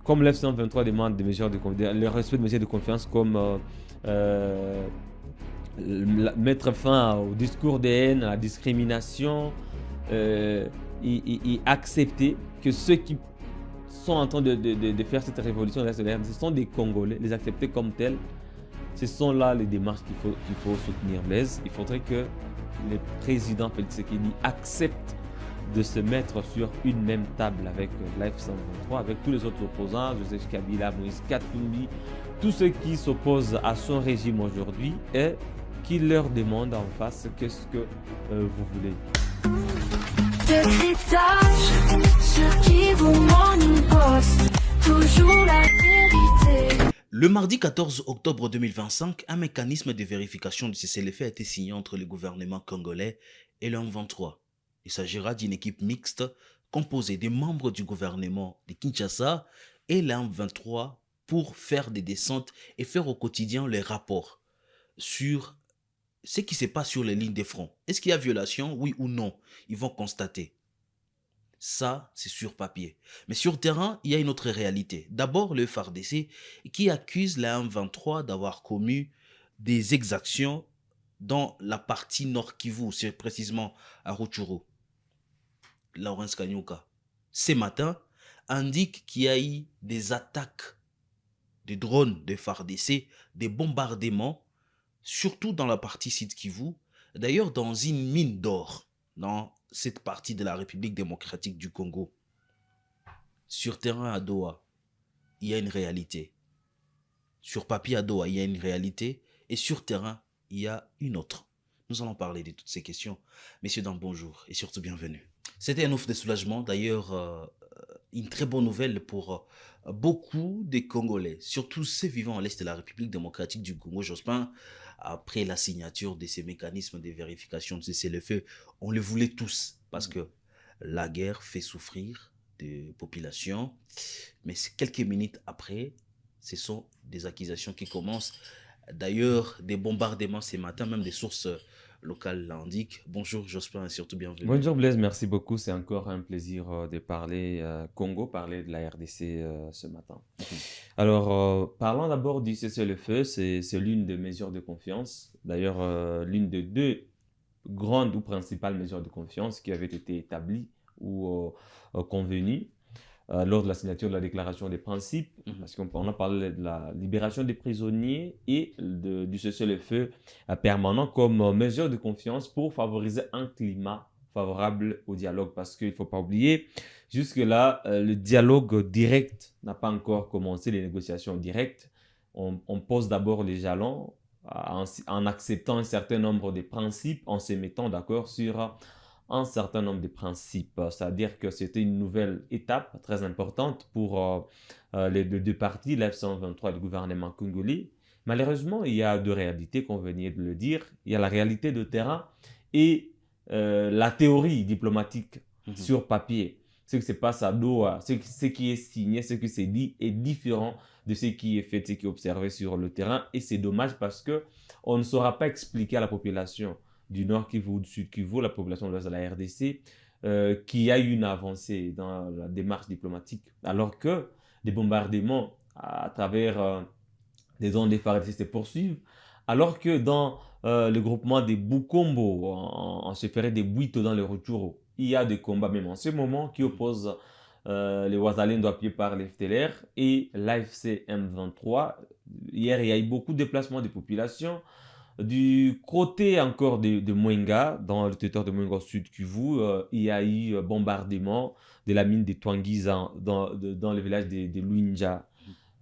comme l'F-123 demande des mesures le respect de mesures de confiance comme mettre fin au discours de haine, à la discrimination, et accepter que ceux qui sont en train de faire cette révolution, ce sont des Congolais, les accepter comme tels. Ce sont là les démarches qu'il faut soutenir. Blaise, il faudrait que le président Félix Tshisekedi accepte de se mettre sur une même table avec l'AF-123, avec tous les autres opposants, Joseph Kabila, Moïse Katumbi, tous ceux qui s'opposent à son régime aujourd'hui, et qui leur demande en face qu'est-ce que vous voulez. Ce qui vous manipule, toujours la vérité. Le mardi 14 octobre 2025, un mécanisme de vérification de cessez-le-feu a été signé entre le gouvernement congolais et le M23. Il s'agira d'une équipe mixte composée des membres du gouvernement de Kinshasa et le M23 pour faire des descentes et faire au quotidien les rapports sur ce qui se passe sur les lignes de front. Est-ce qu'il y a violation, oui ou non? Ils vont constater. Ça, c'est sur papier. Mais sur terrain, il y a une autre réalité. D'abord, le FARDC qui accuse la M23 d'avoir commis des exactions dans la partie nord Kivu, c'est précisément à Rutshuru. Lawrence Kanyuka, ce matin, indique qu'il y a eu des attaques de drones de FARDC, des bombardements, surtout dans la partie sud Kivu, d'ailleurs dans une mine d'or, dans cette partie de la République démocratique du Congo. Sur terrain à Doha, il y a une réalité. Sur papier à Doha, il y a une réalité. Et sur terrain, il y a une autre. Nous allons parler de toutes ces questions. Messieurs, dames, bonjour et surtout bienvenue. C'était un offre de soulagement, d'ailleurs une très bonne nouvelle pour beaucoup de Congolais, surtout ceux vivant à l'est de la République démocratique du Congo. Jospin, après la signature de ces mécanismes de vérification de cessez-le-feu, on le voulait tous parce que la guerre fait souffrir des populations. Mais quelques minutes après, ce sont des accusations qui commencent. D'ailleurs, des bombardements ce matin, même des sources locales l'indiquent. Bonjour Jospin et surtout bienvenue. Bonjour Blaise, merci beaucoup. C'est encore un plaisir de parler Congo, parler de la RDC ce matin. Alors, parlons d'abord du cessez-le-feu. C'est l'une des mesures de confiance. D'ailleurs, l'une des deux grandes ou principales mesures de confiance qui avaient été établies ou convenues lors de la signature de la déclaration des principes, parce qu'on a parlé de la libération des prisonniers et du cessez-le-feu permanent comme mesure de confiance pour favoriser un climat favorable au dialogue. Parce qu'il ne faut pas oublier, jusque-là, le dialogue direct n'a pas encore commencé, les négociations directes. On pose d'abord les jalons en acceptant un certain nombre de principes, en se mettant d'accord sur un certain nombre de principes. C'est-à-dire que c'était une nouvelle étape très importante pour les deux parties, l'F-123 et le gouvernement congolais. Malheureusement, il y a deux réalités, qu'on venait de le dire. Il y a la réalité de terrain et la théorie diplomatique sur papier. Ce qui se passe à Doha, ce qui est signé, ce qui s'est dit est différent de ce qui est fait, ce qui est observé sur le terrain. Et c'est dommage parce qu'on ne saura pas expliquer à la population du Nord Kivu ou du Sud Kivu, la population de l'Ouest de la RDC, qu'il y a eu une avancée dans la démarche diplomatique. Alors que des bombardements à travers des zones des FARDC se poursuivent, alors que dans le groupement des Bukombo, on se ferait des Bouito dans le Rutshuru, il y a des combats même en ce moment qui opposent les Wazalendo appuyés par les FDLR et l'AFC M23. Hier, il y a eu beaucoup de déplacements des populations. Du côté encore de Mwenga, dans le territoire de Mwenga Sud Kivu, il y a eu bombardement de la mine de Twangiza dans le village de Luinja.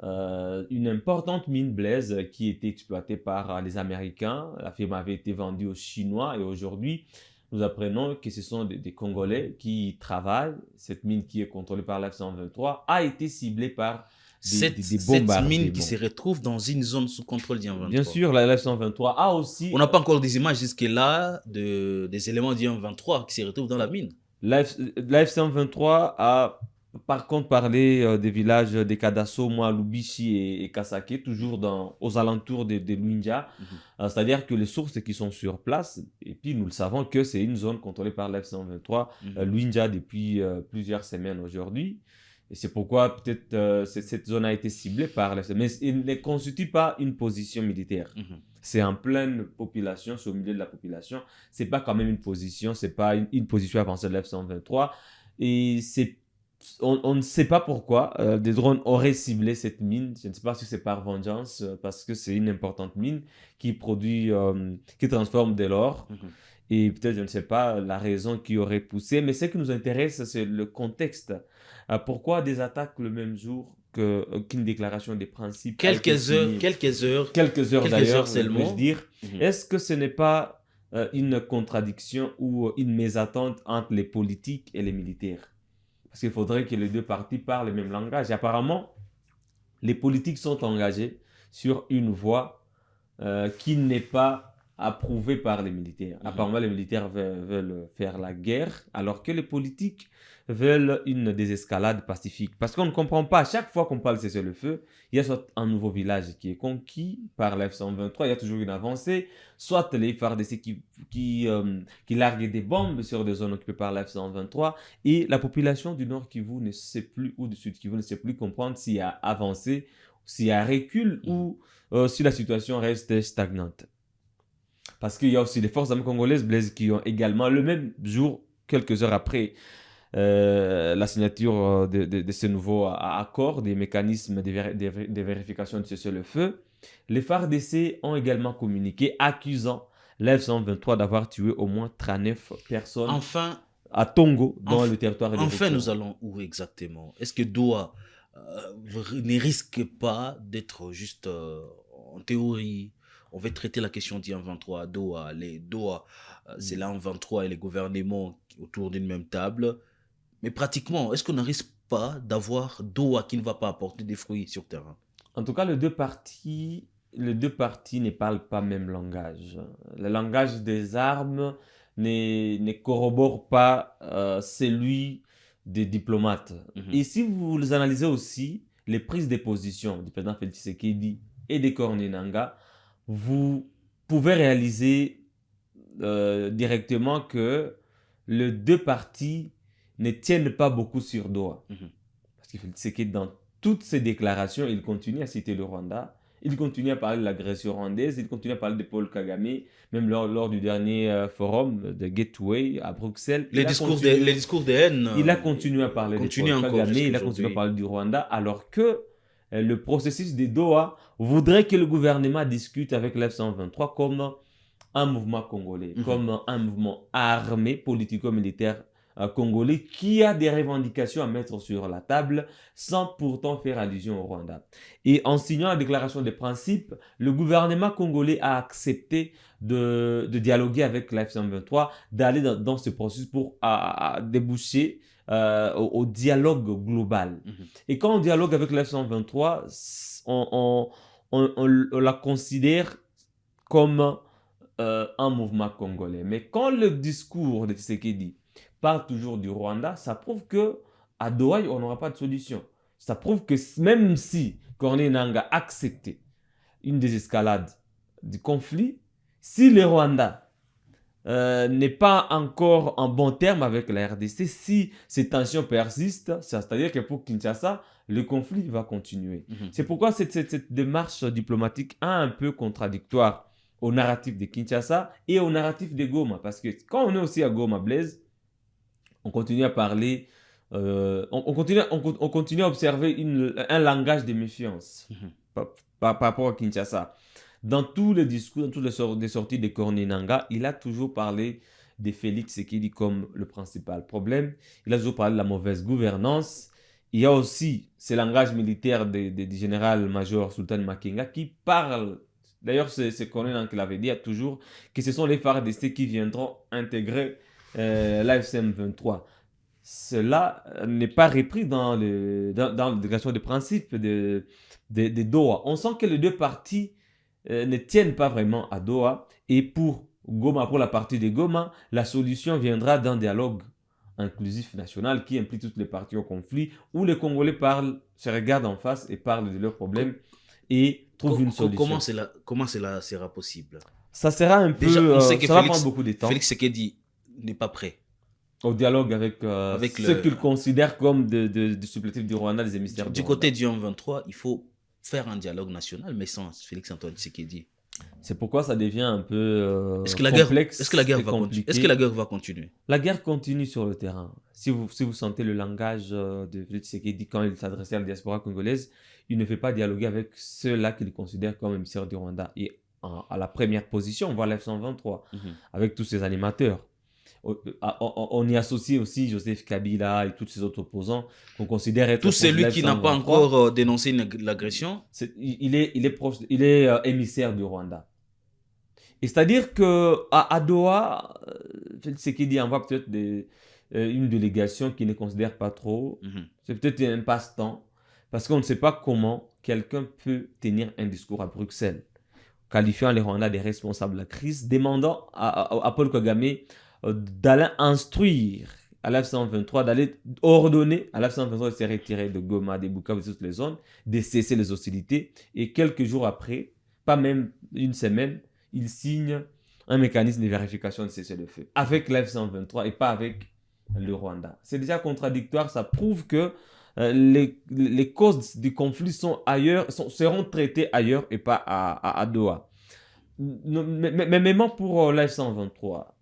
Une importante mine Blaise qui était exploitée par les Américains. La firme avait été vendue aux Chinois et aujourd'hui, nous apprenons que ce sont des Congolais qui travaillent. Cette mine qui est contrôlée par l'F-123 a été ciblée par cette mine qui se retrouve dans une zone sous contrôle du M23. Bien sûr, la F-123 a aussi... On n'a pas encore des images jusque-là des éléments du M23 qui se retrouvent dans la mine. La F-123 a par contre parlé des villages de Kadasso, Lubishi et Kasake, toujours aux alentours de Luinja. C'est-à-dire que les sources qui sont sur place, et puis nous le savons que c'est une zone contrôlée par la F-123, Luinja depuis plusieurs semaines aujourd'hui. Et c'est pourquoi peut-être cette zone a été ciblée par l'FCM. Mais il ne constitue pas une position militaire. C'est en pleine population, c'est au milieu de la population. C'est pas quand même une position, c'est pas une position avancée de l'F-123. Et on ne sait pas pourquoi des drones auraient ciblé cette mine. Je ne sais pas si c'est par vengeance, parce que c'est une importante mine qui produit, qui transforme de l'or. Et peut-être, je ne sais pas, la raison qui aurait poussé. Mais ce qui nous intéresse, c'est le contexte. Pourquoi des attaques le même jour qu'une déclaration des principes a été signée? Quelques heures D'ailleurs, seulement. je veux dire. Est-ce que ce n'est pas une contradiction ou une mésentente entre les politiques et les militaires? Parce qu'il faudrait que les deux parties parlent le même langage. Et apparemment, les politiques sont engagés sur une voie qui n'est pas approuvée par les militaires. Apparemment, les militaires veulent faire la guerre, alors que les politiques veulent une désescalade pacifique. Parce qu'on ne comprend pas, à chaque fois qu'on parle de cessez-le-feu, il y a soit un nouveau village qui est conquis par la F-123, il y a toujours une avancée, soit les FARDC qui larguent des bombes sur des zones occupées par la F-123, et la population du Nord Kivu ne sait plus, ou du Sud Kivu ne sait plus comprendre s'il y a avancé, s'il y a recul, ou si la situation reste stagnante. Parce qu'il y a aussi les forces armées congolaises, Blaise, qui ont également, le même jour, quelques heures après la signature de ce nouveau accord, des mécanismes de vérification de cessez-le-feu, les FARDC ont également communiqué accusant l'F-123 d'avoir tué au moins 39 personnes à Tongo, dans le territoire de Enfin, nous allons où exactement? Est-ce que Doha ne risque pas d'être juste en théorie? On va traiter la question d'I-23 à Doha. C'est l'I-23 et les gouvernements autour d'une même table. Mais pratiquement, est-ce qu'on ne risque pas d'avoir Doha qui ne va pas apporter des fruits sur terrain? En tout cas, les deux parties ne parlent pas le même langage. Le langage des armes ne corrobore pas celui des diplomates. Et si vous analysez aussi les prises de position du président Félix Tshisekedi et des Corneille Nangaa, vous pouvez réaliser directement que les deux parties ne tiennent pas beaucoup sur Doha. Parce que c'est que dans toutes ces déclarations, il continue à citer le Rwanda, il continue à parler de l'agression rwandaise, il continue à parler de Paul Kagame, même lors du dernier forum de Gateway à Bruxelles. Les discours de haine. Il a continué à parler de Paul Kagame, il a continué à parler du Rwanda, alors que le processus de Doha voudrait que le gouvernement discute avec l'F-123 comme un mouvement congolais, comme un mouvement armé, politico-militaire congolais qui a des revendications à mettre sur la table sans pourtant faire allusion au Rwanda. Et en signant la déclaration des principes, le gouvernement congolais a accepté de dialoguer avec la F-123, d'aller dans ce processus pour déboucher au dialogue global. Et quand on dialogue avec la F-123, on la considère comme un mouvement congolais. Mais quand le discours de Tshisekedi parle toujours du Rwanda, ça prouve que à Doha, on n'aura pas de solution. Ça prouve que même si Corneille Nangaa a accepté une désescalade du conflit, si le Rwanda n'est pas encore en bon terme avec la RDC, si ces tensions persistent, c'est-à-dire que pour Kinshasa, le conflit va continuer. C'est pourquoi cette démarche diplomatique est un peu contradictoire au narratif de Kinshasa et au narratif de Goma. Parce que quand on est aussi à Goma, Blaise, on continue à parler, on continue à observer un langage de méfiance par rapport à Kinshasa. Dans tous les discours, dans toutes les sorties de Corneille Nangaa, il a toujours parlé de Félix Tshisekedi comme le principal problème. Il a toujours parlé de la mauvaise gouvernance. Il y a aussi ce langage militaire du général-major Sultan Makenga qui parle, d'ailleurs c'est Corneille Nangaa qui l'avait dit toujours, que ce sont les FARDC qui viendront intégrer l'AFC-M23. Cela n'est pas repris dans la déclaration de principe de Doha. On sent que les deux parties ne tiennent pas vraiment à Doha. Et pour Goma, pour la partie de Goma, la solution viendra d'un dialogue inclusif national qui implique toutes les parties au conflit, où les Congolais se regardent en face et parlent de leurs problèmes et trouvent une solution. Comment cela sera possible? Ça sera un peu... Déjà, on sait que ça va prendre beaucoup de temps. Félix Tshisekedi n'est pas prêt. Au dialogue avec, avec ceux le, qu'ils considèrent comme de supplétifs du Rwanda, les émissaires du du Rwanda. côté du M23, il faut faire un dialogue national, mais sans Félix-Antoine Tshisekedi. C'est pourquoi ça devient un peu Est-ce que la guerre, complexe est-ce que la guerre et va continuer? Est-ce que compliqué. la guerre va continuer? La guerre continue sur le terrain. Si vous sentez le langage de Félix Tshisekedi quand il s'adressait à la diaspora congolaise, il ne fait pas dialoguer avec ceux-là qu'il considère comme émissaires du Rwanda. Et à la première position, on voit l'F-123 Mhm. avec tous ses animateurs. On y associe aussi Joseph Kabila et tous ces autres opposants qu'on considère être Tout proches de celui qui n'a pas l'F-123. encore dénoncé l'agression. Il est émissaire du Rwanda. Et c'est-à-dire qu'à Doha, Félix Tshisekedi envoie peut-être une délégation qui ne considère pas trop. Mhm. C'est peut-être un passe-temps. Parce qu'on ne sait pas comment quelqu'un peut tenir un discours à Bruxelles, qualifiant les Rwandais des responsables de la crise, demandant à Paul Kagame d'aller instruire à l'F-123, d'aller ordonner à l'F-123 de se retirer de Goma, de Bukavu, de toutes les zones, de cesser les hostilités. Et quelques jours après, pas même une semaine, il signe un mécanisme de vérification de cessez-le-feu avec l'F-123 et pas avec le Rwanda. C'est déjà contradictoire, ça prouve que les causes du conflit sont ailleurs, seront traitées ailleurs et pas à Doha. Mais même pour l'F-123,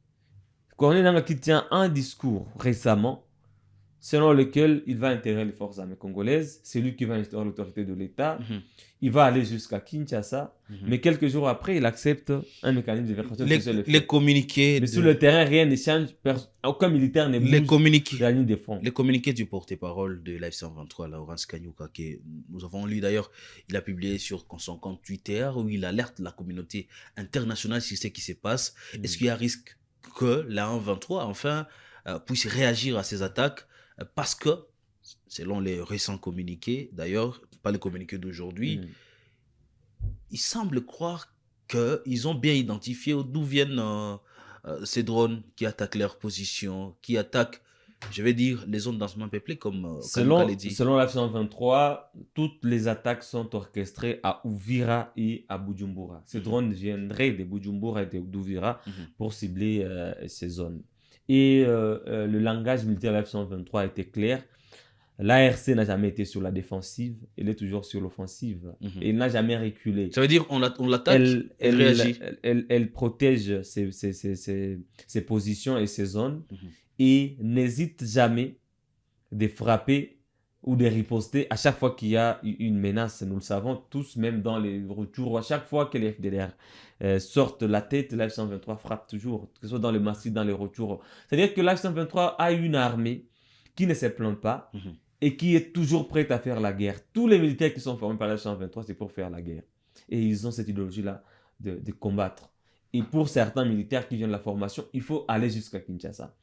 Corneille Nangaa qui tient un discours récemment selon lequel il va intégrer les forces armées congolaises, c'est lui qui va instaurer l'autorité de l'État, Mhm. il va aller jusqu'à Kinshasa, Mhm. mais quelques jours après, il accepte un mécanisme de vérification de cessez-le-feu. Les communiqués, Mais sur le terrain, rien ne change, aucun militaire ne les bouge communiqués, de la ligne de front. les communiqués du porte-parole de l'F-123, Laurence Kanyuka, que nous avons lu d'ailleurs, il a publié sur son compte Twitter où il alerte la communauté internationale sur ce qui se passe. Est-ce qu'il y a risque que la 123 enfin puisse réagir à ces attaques parce que, selon les récents communiqués, d'ailleurs, pas les communiqués d'aujourd'hui, il semble croire qu'ils ont bien identifié d'où viennent ces drones qui attaquent leurs positions, qui attaquent, je vais dire, les zones densément peuplées, comme Kanyuka l'a dit. Selon la 123, toutes les attaques sont orchestrées à Uvira et à Bujumbura. Ces drones viendraient de Bujumbura et d'Uvira pour cibler ces zones. Et le langage militaire de la F-123 était clair. L'ARC n'a jamais été sur la défensive, elle est toujours sur l'offensive. Et elle n'a jamais reculé. Ça veut dire on l'attaque, elle réagit. Elle protège ses positions et ses zones et n'hésite jamais de frapper ou de riposter à chaque fois qu'il y a une menace. Nous le savons tous, même dans les retours, à chaque fois que les FDLR sortent la tête, la F-123 frappe toujours, que ce soit dans le massif, dans les retours. C'est-à-dire que la F-123 a une armée qui ne se plante pas et qui est toujours prête à faire la guerre. Tous les militaires qui sont formés par la F-123, c'est pour faire la guerre. Et ils ont cette idéologie-là de combattre. Et pour certains militaires qui viennent de la formation, il faut aller jusqu'à Kinshasa.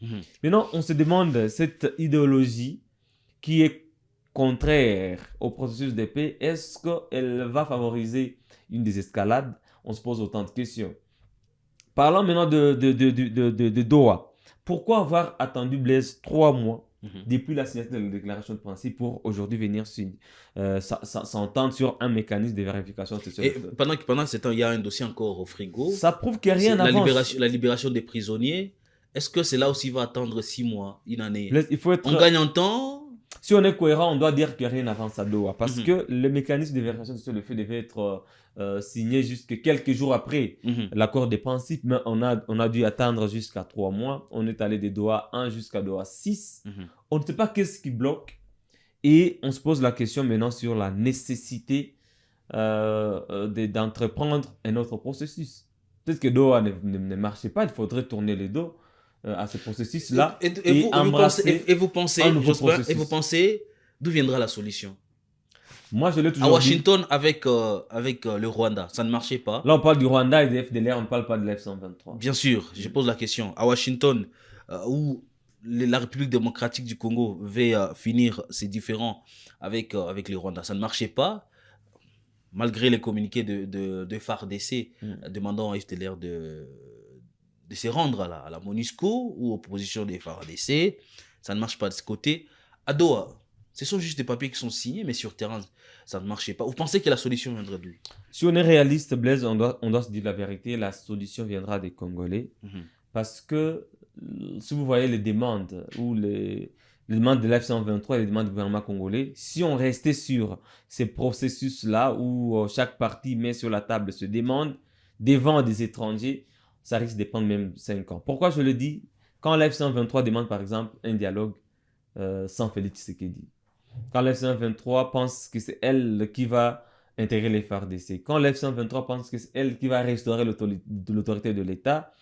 Maintenant, on se demande, cette idéologie qui est contraire au processus de paix, est-ce qu'elle va favoriser une désescalade? On se pose autant de questions. Parlons maintenant de Doha. Pourquoi avoir attendu Blaise 3 mois depuis la signature de la déclaration de principe pour aujourd'hui venir s'entendre sur un mécanisme de vérification? Et pendant ce temps, il y a un dossier encore au frigo. Ça prouve qu'il n'y a rien d'avance. La libération des prisonniers. Est-ce que c'est là aussi va attendre 6 mois, une année? Blaise, il faut être... On gagne en temps. Si on est cohérent, on doit dire qu'il n'y a rien d'avance à Doha. Parce que le mécanisme de vérification sur le fait devait être signé jusqu'à quelques jours après l'accord des principes. Mais on a dû attendre jusqu'à 3 mois. On est allé de Doha 1 jusqu'à Doha 6. On ne sait pas qu'est-ce qui bloque. Et on se pose la question maintenant sur la nécessité d'entreprendre un autre processus. Peut-être que Doha ne marchait pas. Il faudrait tourner les dos à ce processus-là et embrasser un nouveau processus. Et vous pensez d'où viendra la solution? Moi, je l'ai toujours à dit. Washington avec le Rwanda, ça ne marchait pas. Là, on parle du Rwanda et des FDLR, on ne parle pas de l'F-123. Bien sûr, je pose la question. À Washington, où la République démocratique du Congo veut finir ses différends avec le Rwanda, ça ne marchait pas. Malgré les communiqués de FARDC demandant à FDLR de se rendre à la MONUSCO ou aux positions des FARDC, ça ne marche pas de ce côté. À Doha, ce sont juste des papiers qui sont signés, mais sur terrain, ça ne marchait pas. Vous pensez que la solution viendrait d'où? Si on est réaliste, Blaise, on doit se dire la vérité, la solution viendra des Congolais. Parce que si vous voyez les demandes ou les demandes de l'F-123 et les demandes du gouvernement congolais, si on restait sur ces processus-là où chaque parti met sur la table ses demandes devant des étrangers, ça risque de prendre même 5 ans. Pourquoi je le dis? Quand l'F-123 demande par exemple un dialogue sans Félix Tshisekedi, quand l'F-123 pense que c'est elle qui va intégrer les FARDC, quand l'F-123 pense que c'est elle qui va restaurer l'autorité de l'État,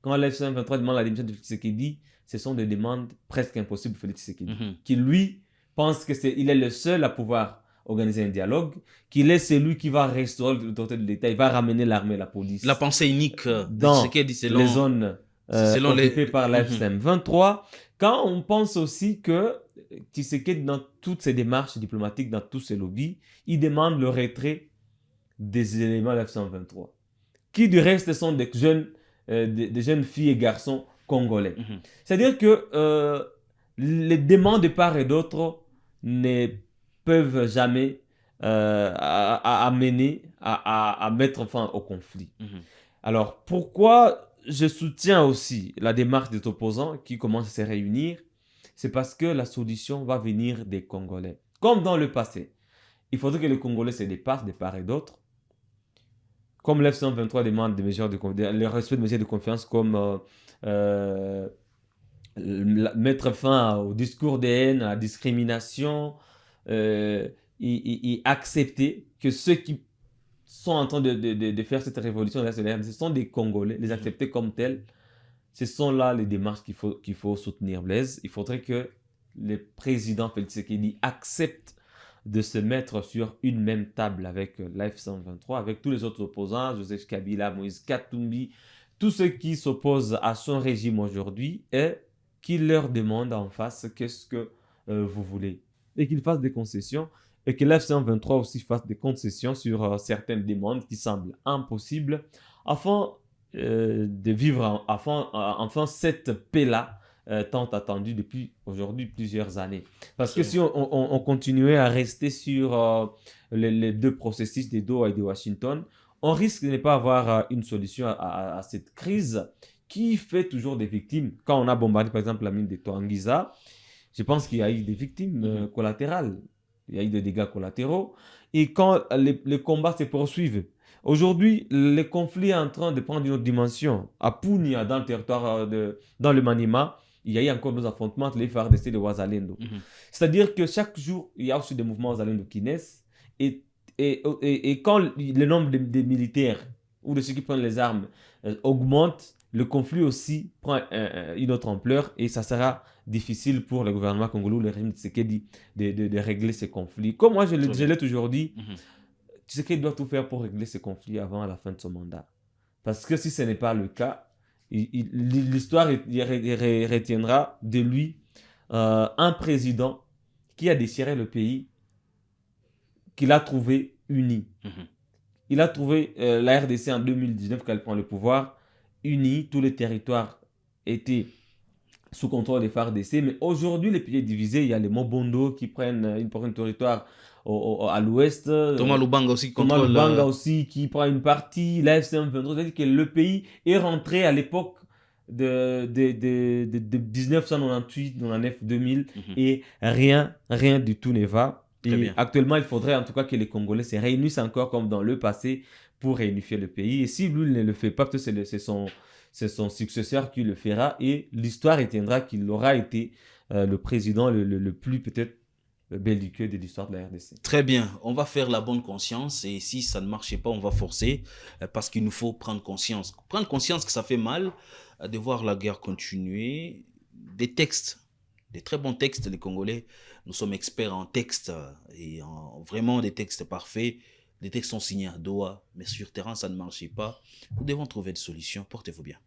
quand l'F-123 demande la démission de Félix Tshisekedi, ce sont des demandes presque impossibles pour Félix Tshisekedi, qui lui pense qu'il est le seul à pouvoir organiser un dialogue, qu'il est celui qui va restaurer l'autorité de l'État, il va ramener l'armée et la police. La pensée unique dans Tshisekedi, selon les zones occupées par la Mhm. F-23. Quand on pense aussi que Tshisekedi, dans toutes ses démarches diplomatiques, dans tous ses lobbies, il demande le retrait des éléments de la F-123, qui du reste sont des jeunes filles et garçons congolais. Mhm. C'est-à-dire que les demandes de part et d'autre ne peuvent jamais amener à mettre fin au conflit. Mhm. Alors, pourquoi je soutiens aussi la démarche des opposants qui commencent à se réunir? C'est parce que la solution va venir des Congolais. Comme dans le passé, il faudrait que les Congolais se dépassent de part et d'autre. Comme l'F-123 demande le respect de mesures de confiance comme mettre fin au discours de haine, à la discrimination, et accepter que ceux qui sont en train de faire cette révolution, ce sont des Congolais, les accepter comme tels. Ce sont là les démarches qu'il faut soutenir, Blaise. Il faudrait que le président Félix Tshisekedi accepte de se mettre sur une même table avec l'AF-123, avec tous les autres opposants, Joseph Kabila, Moïse Katumbi, tous ceux qui s'opposent à son régime aujourd'hui, et qu'il leur demande en face qu'est-ce que vous voulez. Et qu'ils fassent des concessions, et que l'AF-123 aussi fasse des concessions sur certaines demandes qui semblent impossibles, afin de vivre enfin cette paix-là tant attendue depuis aujourd'hui plusieurs années. Parce que si on continuait à rester sur les deux processus de Doha et de Washington, on risque de ne pas avoir une solution à cette crise qui fait toujours des victimes. Quand on a bombardé par exemple la mine de Toangiza, je pense qu'il y a eu des victimes collatérales, il y a eu des dégâts collatéraux. Et quand les combats se poursuivent, aujourd'hui, le conflit est en train de prendre une autre dimension. À Punia, dans le territoire dans le Maniema, il y a eu encore des affrontements entre les FARDC et les Ouazalendo. C'est-à-dire que chaque jour, il y a aussi des mouvements Ouazalendo qui naissent. Et quand le nombre de militaires ou de ceux qui prennent les armes augmente, le conflit aussi prend une autre ampleur et ça sera difficile pour le gouvernement congolais ou le régime de Tshisekedi de régler ces conflits. Comme moi, je l'ai toujours dit, Tshisekedi doit tout faire pour régler ces conflits avant la fin de son mandat. Parce que si ce n'est pas le cas, l'histoire retiendra de lui un président qui a déchiré le pays, qu'il a trouvé uni. Il a trouvé la RDC en 2019 quand elle prend le pouvoir, unie, tous les territoires étaient sous contrôle des FARDC, mais aujourd'hui le pays est divisé, il y a les Mobondo qui prennent une portion du territoire à l'ouest, Thomas Lubanga aussi Thomas contrôle Lubanga aussi qui prend une partie, la FC-M23, c'est-à-dire que le pays est rentré à l'époque de 1998, 1999, 2000 et rien du tout ne va. Et actuellement, il faudrait en tout cas que les Congolais se réunissent encore comme dans le passé pour réunifier le pays. Et si lui ne le fait pas, peut-être c'est son successeur qui le fera et l'histoire retiendra qu'il aura été le président le plus peut-être belliqueux de l'histoire de la RDC. Très bien, on va faire la bonne conscience et si ça ne marchait pas, on va forcer parce qu'il nous faut prendre conscience. Prendre conscience que ça fait mal de voir la guerre continuer. Des textes, des très bons textes, les Congolais, nous sommes experts en textes et vraiment des textes parfaits. Les textes sont signés à Doha, mais sur terrain, ça ne marchait pas. Nous devons trouver des solutions. Portez-vous bien.